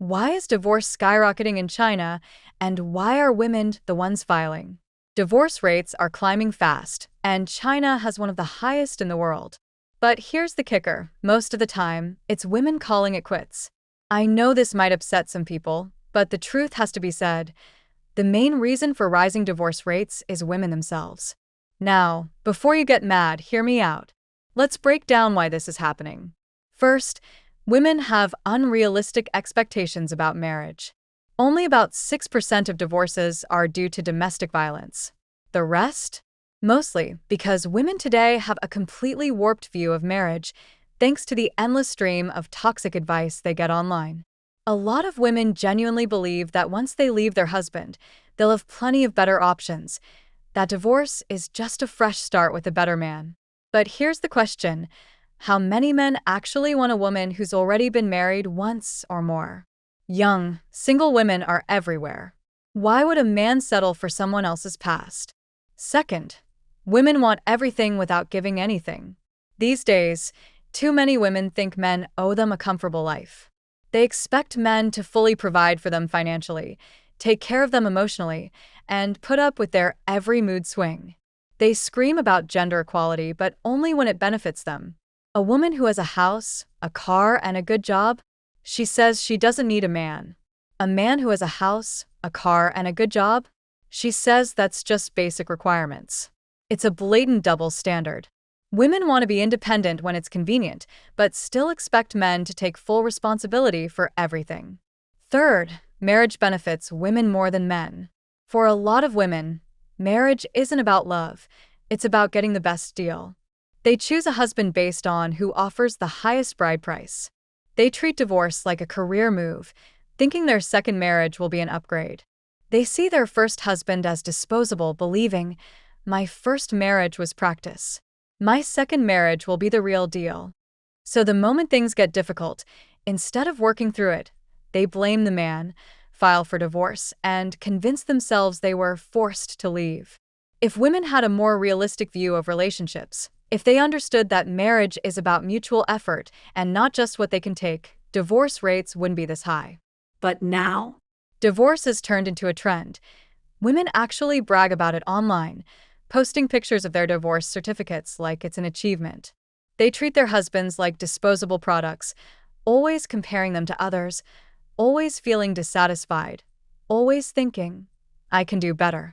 Why is divorce skyrocketing in China, and why are women the ones filing? Divorce rates are climbing fast, and China has one of the highest in the world. But here's the kicker: most of the time, it's women calling it quits. I know this might upset some people, but the truth has to be said. The main reason for rising divorce rates is women themselves. Now, before you get mad, hear me out. Let's break down why this is happening. First, women have unrealistic expectations about marriage. Only about 6% of divorces are due to domestic violence. The rest? Mostly because women today have a completely warped view of marriage, thanks to the endless stream of toxic advice they get online. A lot of women genuinely believe that once they leave their husband, they'll have plenty of better options, that divorce is just a fresh start with a better man. But here's the question: how many men actually want a woman who's already been married once or more? Young, single women are everywhere. Why would a man settle for someone else's past? Second, women want everything without giving anything. These days, too many women think men owe them a comfortable life. They expect men to fully provide for them financially, take care of them emotionally, and put up with their every mood swing. They scream about gender equality, but only when it benefits them. A woman who has a house, a car, and a good job, she says she doesn't need a man. A man who has a house, a car, and a good job, she says that's just basic requirements. It's a blatant double standard. Women want to be independent when it's convenient, but still expect men to take full responsibility for everything. Third, marriage benefits women more than men. For a lot of women, marriage isn't about love, it's about getting the best deal. They choose a husband based on who offers the highest bride price. They treat divorce like a career move, thinking their second marriage will be an upgrade. They see their first husband as disposable, believing, "My first marriage was practice. My second marriage will be the real deal." So the moment things get difficult, instead of working through it, they blame the man, file for divorce, and convince themselves they were forced to leave. If women had a more realistic view of relationships, if they understood that marriage is about mutual effort and not just what they can take, divorce rates wouldn't be this high. But now, divorce has turned into a trend. Women actually brag about it online, posting pictures of their divorce certificates like it's an achievement. They treat their husbands like disposable products, always comparing them to others, always feeling dissatisfied, always thinking, "I can do better."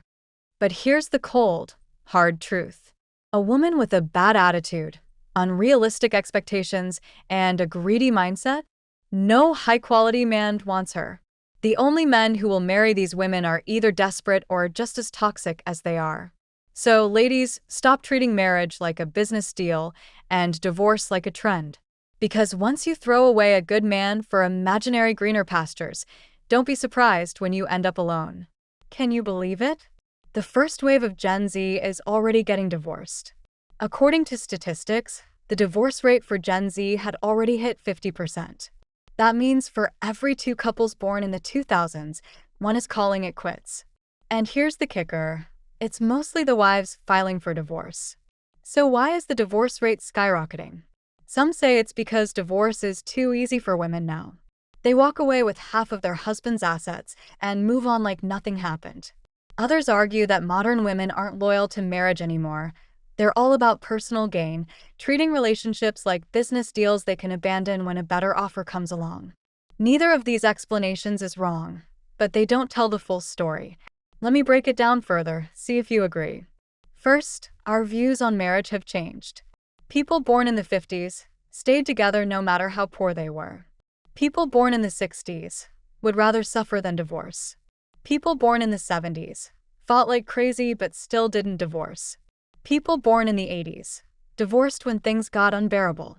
But here's the cold, hard truth. A woman with a bad attitude, unrealistic expectations, and a greedy mindset? No high-quality man wants her. The only men who will marry these women are either desperate or just as toxic as they are. So, ladies, stop treating marriage like a business deal and divorce like a trend. Because once you throw away a good man for imaginary greener pastures, don't be surprised when you end up alone. Can you believe it? The first wave of Gen Z is already getting divorced. According to statistics, the divorce rate for Gen Z had already hit 50%. That means for every 2 couples born in the 2000s, one is calling it quits. And here's the kicker: it's mostly the wives filing for divorce. So why is the divorce rate skyrocketing? Some say it's because divorce is too easy for women now. They walk away with half of their husband's assets and move on like nothing happened. Others argue that modern women aren't loyal to marriage anymore. They're all about personal gain, treating relationships like business deals they can abandon when a better offer comes along. Neither of these explanations is wrong, but they don't tell the full story. Let me break it down further, see if you agree. First, our views on marriage have changed. People born in the 50s stayed together no matter how poor they were. People born in the 60s would rather suffer than divorce. People born in the 70s fought like crazy but still didn't divorce. People born in the 80s divorced when things got unbearable.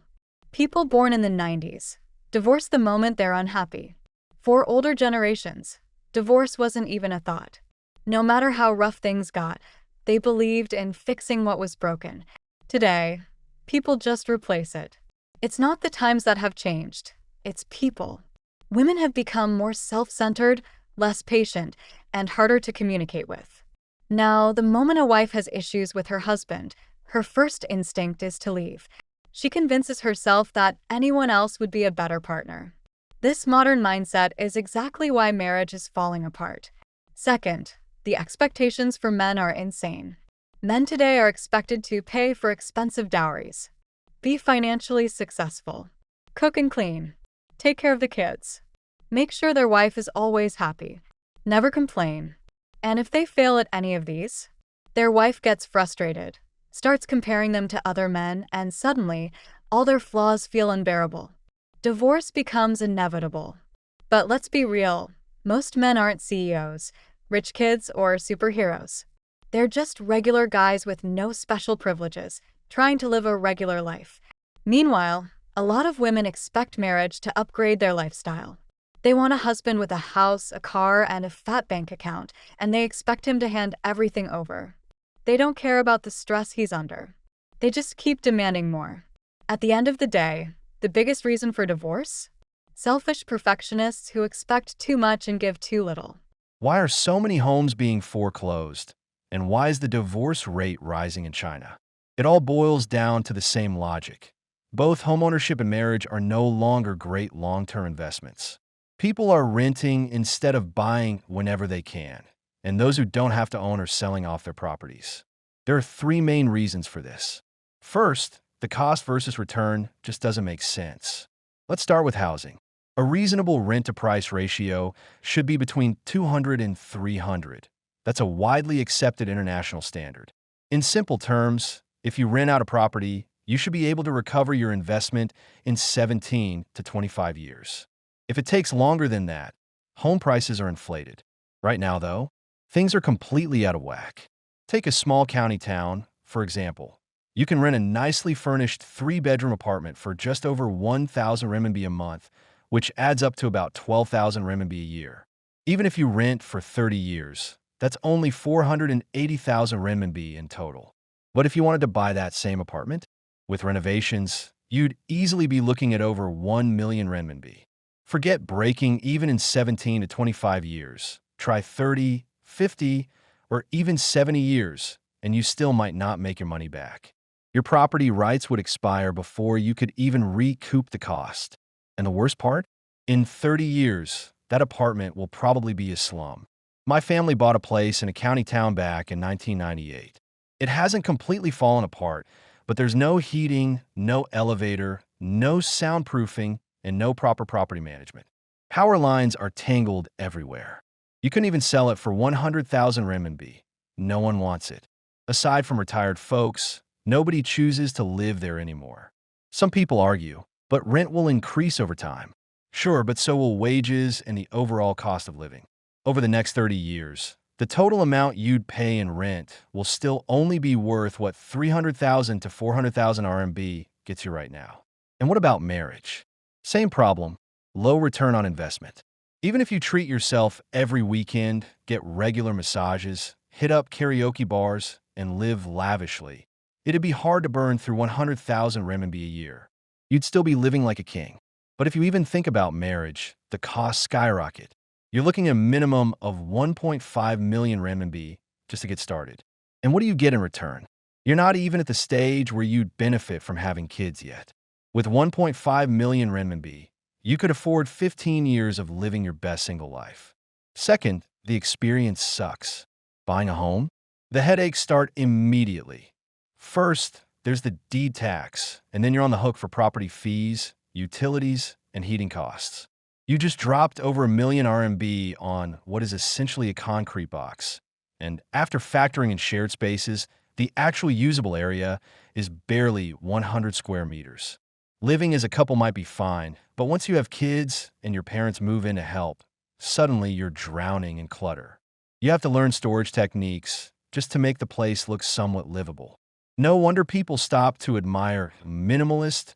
People born in the 90s divorced the moment they're unhappy. For older generations, divorce wasn't even a thought. No matter how rough things got, they believed in fixing what was broken. Today, people just replace it. It's not the times that have changed, it's people. Women have become more self-centered, less patient, and harder to communicate with. Now, the moment a wife has issues with her husband, her first instinct is to leave. She convinces herself that anyone else would be a better partner. This modern mindset is exactly why marriage is falling apart. Second, the expectations for men are insane. Men today are expected to pay for expensive dowries, be financially successful, cook and clean, take care of the kids, make sure their wife is always happy, never complain. And if they fail at any of these, their wife gets frustrated, starts comparing them to other men, and suddenly, all their flaws feel unbearable. Divorce becomes inevitable. But let's be real, most men aren't CEOs, rich kids, or superheroes. They're just regular guys with no special privileges, trying to live a regular life. Meanwhile, a lot of women expect marriage to upgrade their lifestyle. They want a husband with a house, a car, and a fat bank account, and they expect him to hand everything over. They don't care about the stress he's under. They just keep demanding more. At the end of the day, the biggest reason for divorce? Selfish perfectionists who expect too much and give too little. Why are so many homes being foreclosed? And why is the divorce rate rising in China? It all boils down to the same logic. Both homeownership and marriage are no longer great long-term investments. People are renting instead of buying whenever they can, and those who don't have to own are selling off their properties. There are three main reasons for this. First, the cost versus return just doesn't make sense. Let's start with housing. A reasonable rent-to-price ratio should be between 200 and 300. That's a widely accepted international standard. In simple terms, if you rent out a property, you should be able to recover your investment in 17 to 25 years. If it takes longer than that, home prices are inflated. Right now, though, things are completely out of whack. Take a small county town, for example. You can rent a nicely furnished 3-bedroom apartment for just over 1,000 renminbi a month, which adds up to about 12,000 renminbi a year. Even if you rent for 30 years, that's only 480,000 renminbi in total. But if you wanted to buy that same apartment, with renovations, you'd easily be looking at over 1 million renminbi. Forget breaking even in 17 to 25 years. Try 30, 50, or even 70 years, and you still might not make your money back. Your property rights would expire before you could even recoup the cost. And the worst part? In 30 years, that apartment will probably be a slum. My family bought a place in a county town back in 1998. It hasn't completely fallen apart, but there's no heating, no elevator, no soundproofing, and no proper property management. Power lines are tangled everywhere. You couldn't even sell it for 100,000 renminbi. No one wants it. Aside from retired folks, nobody chooses to live there anymore. Some people argue, but rent will increase over time. Sure, but so will wages and the overall cost of living. Over the next 30 years, the total amount you'd pay in rent will still only be worth what 300,000 to 400,000 RMB gets you right now. And what about marriage? Same problem, low return on investment. Even if you treat yourself every weekend, get regular massages, hit up karaoke bars, and live lavishly, it'd be hard to burn through 100,000 renminbi a year. You'd still be living like a king. But if you even think about marriage, the costs skyrocket. You're looking at a minimum of 1.5 million renminbi just to get started. And what do you get in return? You're not even at the stage where you'd benefit from having kids yet. With 1.5 million renminbi, you could afford 15 years of living your best single life. Second, the experience sucks. Buying a home? The headaches start immediately. First, there's the deed tax, and then you're on the hook for property fees, utilities, and heating costs. You just dropped over 1 million RMB on what is essentially a concrete box. And after factoring in shared spaces, the actual usable area is barely 100 square meters. Living as a couple might be fine, but once you have kids and your parents move in to help, suddenly you're drowning in clutter. You have to learn storage techniques just to make the place look somewhat livable. No wonder people stop to admire minimalist,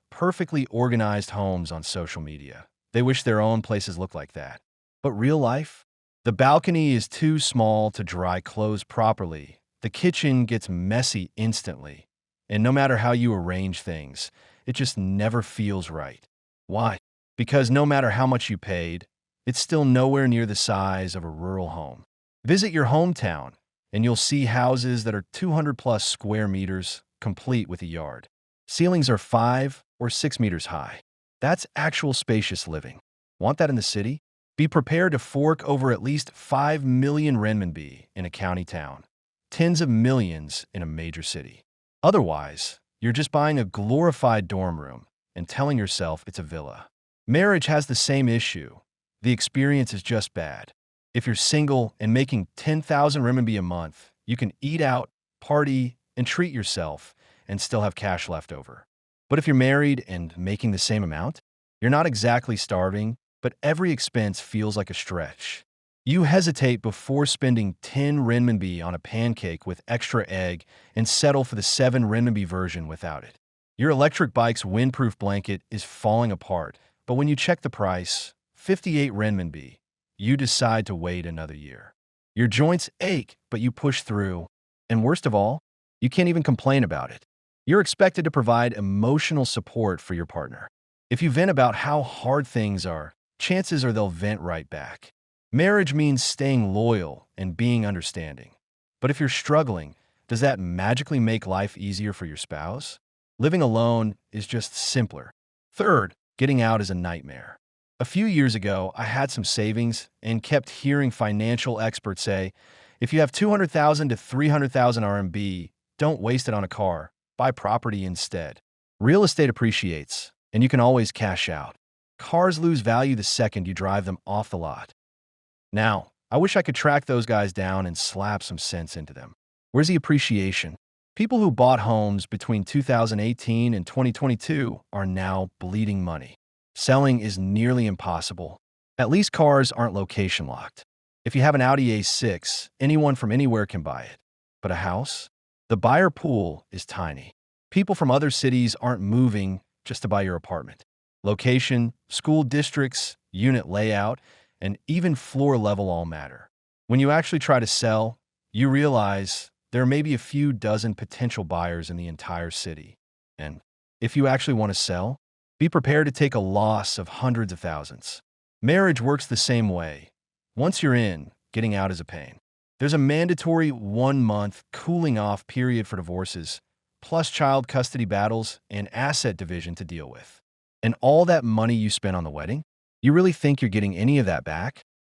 perfectly organized homes on social media. They wish their own places looked like that. But real life? The balcony is too small to dry clothes properly. The kitchen gets messy instantly. And no matter how you arrange things, it just never feels right. Why? Because no matter how much you paid, it's still nowhere near the size of a rural home. Visit your hometown, and you'll see houses that are 200 plus square meters, complete with a yard. Ceilings are 5 or 6 meters high. That's actual spacious living. Want that in the city? Be prepared to fork over at least 5 million renminbi in a county town, tens of millions in a major city. Otherwise, you're just buying a glorified dorm room and telling yourself it's a villa. Marriage has the same issue. The experience is just bad. If you're single and making 10,000 renminbi a month, you can eat out, party, and treat yourself and still have cash left over. But if you're married and making the same amount, you're not exactly starving, but every expense feels like a stretch. You hesitate before spending 10 renminbi on a pancake with extra egg and settle for the 7 renminbi version without it. Your electric bike's windproof blanket is falling apart, but when you check the price, 58 renminbi, you decide to wait another year. Your joints ache, but you push through. And worst of all, you can't even complain about it. You're expected to provide emotional support for your partner. If you vent about how hard things are, chances are they'll vent right back. Marriage means staying loyal and being understanding. But if you're struggling, does that magically make life easier for your spouse? Living alone is just simpler. Third, getting out is a nightmare. A few years ago, I had some savings and kept hearing financial experts say, if you have 200,000 to 300,000 RMB, don't waste it on a car. Buy property instead. Real estate appreciates, and you can always cash out. Cars lose value the second you drive them off the lot. Now, I wish I could track those guys down and slap some sense into them. Where's the appreciation? People who bought homes between 2018 and 2022 are now bleeding money. Selling is nearly impossible. At least cars aren't location locked. If you have an Audi A6, anyone from anywhere can buy it. But a house? The buyer pool is tiny. People from other cities aren't moving just to buy your apartment. Location, school districts, unit layout, and even floor level all matter. When you actually try to sell, you realize there may be a few dozen potential buyers in the entire city. And if you actually want to sell, be prepared to take a loss of hundreds of thousands. Marriage works the same way. Once you're in, getting out is a pain. There's a mandatory 1-month cooling off period for divorces, plus child custody battles and asset division to deal with. And all that money you spent on the wedding, you really think you're getting any of that back?